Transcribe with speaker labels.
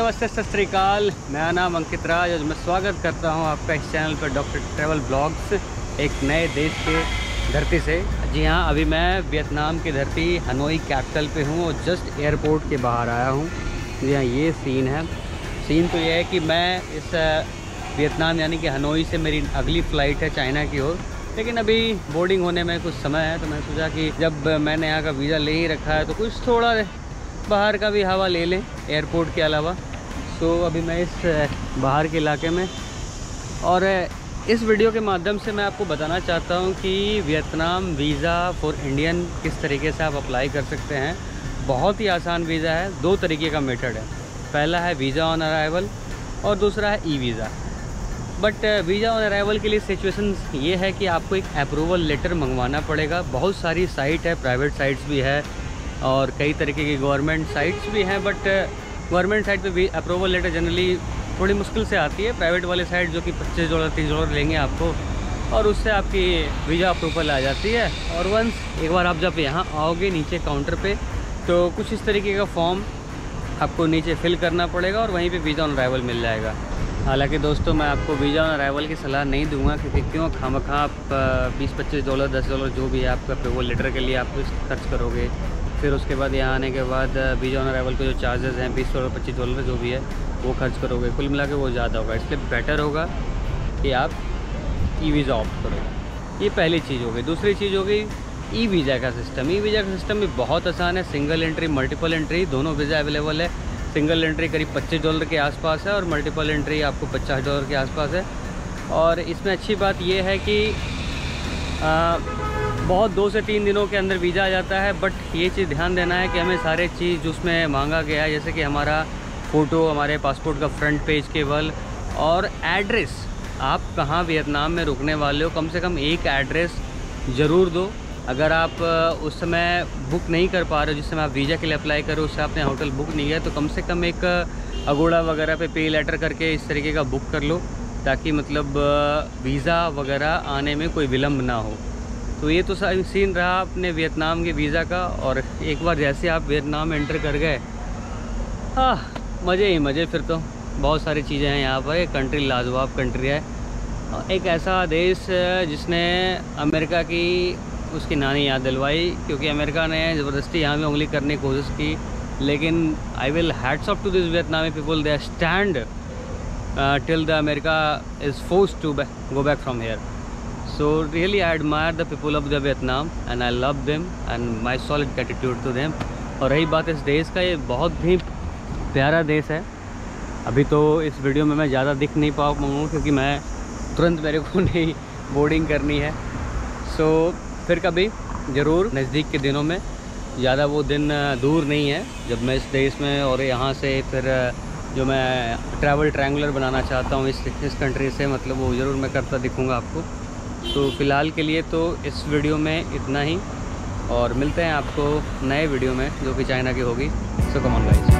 Speaker 1: नमस्ते, सत श्री अकाल। मेरा नाम अंकित राज और मैं स्वागत करता हूं आपका इस चैनल पर डॉक्टर ट्रैवल ब्लॉग्स, एक नए देश के धरती से। जी हाँ, अभी मैं वियतनाम की धरती हनोई कैपिटल पे हूं और जस्ट एयरपोर्ट के बाहर आया हूं। जी हाँ, ये सीन है। सीन तो ये है कि मैं इस वियतनाम यानी कि हनोई से मेरी अगली फ़्लाइट है चाइना की ओर, लेकिन अभी बोर्डिंग होने में कुछ समय है। तो मैंने सोचा कि जब मैंने यहाँ का वीज़ा ले ही रखा है तो कुछ थोड़ा बाहर का भी हवा ले लें एयरपोर्ट के अलावा। तो अभी मैं इस बाहर के इलाके में, और इस वीडियो के माध्यम से मैं आपको बताना चाहता हूँ कि वियतनाम वीज़ा फॉर इंडियन किस तरीके से आप अप्लाई कर सकते हैं। बहुत ही आसान वीज़ा है। दो तरीके का मेथड है। पहला है वीज़ा ऑन अराइवल और दूसरा है e visa. But visa on arrival के लिए सिचुएशन ये है कि आपको एक अप्रूवल लेटर मंगवाना पड़ेगा। बहुत सारी साइट है, प्राइवेट साइट्स भी है और कई तरीके की गवर्नमेंट साइट्स भी हैं। बट गवर्नमेंट साइट पे भी अप्रूवल लेटर जनरली थोड़ी मुश्किल से आती है। प्राइवेट वाले साइट जो कि $25 $30 लेंगे आपको, और उससे आपकी वीज़ा अप्रूवल आ जाती है। और वंस एक बार आप जब यहाँ आओगे नीचे काउंटर पे, तो कुछ इस तरीके का फॉर्म आपको नीचे फिल करना पड़ेगा और वहीं पे वीज़ा ऑन अराइवल मिल जाएगा। हालांकि दोस्तों, मैं आपको वीज़ा ऑन अराइवल की सलाह नहीं दूंगा, क्योंकि क्यों खामखा आप $20-25 $10 जो भी है आपका अप्रूवल लेटर के लिए आप खर्च करोगे। फिर उसके बाद यहाँ आने के बाद वीज़ा ऑन अराइवल के जो चार्जेस हैं $20 $25 जो भी है वो खर्च करोगे। कुल मिला के वो ज़्यादा होगा। इसलिए बेटर होगा कि आप ई वीज़ा ऑप्ट करो। ये पहली चीज़ हो गई। दूसरी चीज़ हो गई ई वीज़ा का सिस्टम। ई वीज़ा का सिस्टम भी बहुत आसान है। सिंगल एंट्री, मल्टीपल एंट्री दोनों वीज़ा अवेलेबल है। सिंगल एंट्री करीब $25 के आसपास है और मल्टीपल एंट्री आपको $50 के आसपास है। और इसमें अच्छी बात यह है कि बहुत 2 से 3 दिनों के अंदर वीज़ा आ जाता है। बट ये चीज़ ध्यान देना है कि हमें सारे चीज़ उसमें मांगा गया है, जैसे कि हमारा फ़ोटो, हमारे पासपोर्ट का फ्रंट पेज केवल, और एड्रेस। आप कहाँ वियतनाम में रुकने वाले हो, कम से कम एक एड्रेस ज़रूर दो। अगर आप उस समय बुक नहीं कर पा रहे हो, जिस समय आप वीज़ा के लिए अप्लाई करो उससे आपने होटल बुक नहीं किया, तो कम से कम एक अगोड़ा वगैरह पे लेटर करके इस तरीके का बुक कर लो, ताकि मतलब वीज़ा वगैरह आने में कोई विलम्ब ना हो। तो ये तो सीन रहा अपने वियतनाम के वीज़ा का। और एक बार जैसे आप वियतनाम एंटर कर गए, मज़े ही मज़े। फिर तो बहुत सारी चीज़ें हैं यहाँ पर। कंट्री लाजवाब कंट्री है। एक ऐसा देश जिसने अमेरिका की उसकी नानी याद दिलवाई, क्योंकि अमेरिका ने ज़बरदस्ती यहाँ में उंगली करने की कोशिश की। लेकिन I will hats off to this वियतनामी people, they stand till the America is forced to go back from here. So really I admire the people of the Vietnam and I love them and my solid gratitude to them. और रही बात इस देश का, ये बहुत ही प्यारा देश है। अभी तो इस वीडियो में मैं ज़्यादा दिख नहीं पाऊँगा, क्योंकि मैं तुरंत मेरे को नहीं बोर्डिंग करनी है। सो फिर कभी ज़रूर नज़दीक के दिनों में, ज़्यादा वो दिन दूर नहीं है जब मैं इस देश में, और यहाँ से फिर जो मैं ट्रैवल ट्रायंगुलर बनाना चाहता हूँ इस कंट्री से, मतलब वो ज़रूर मैं करता दिखूँगा आपको। तो फ़िलहाल के लिए तो इस वीडियो में इतना ही, और मिलते हैं आपको नए वीडियो में जो कि चाइना की होगी। सो कम ऑन गाइस।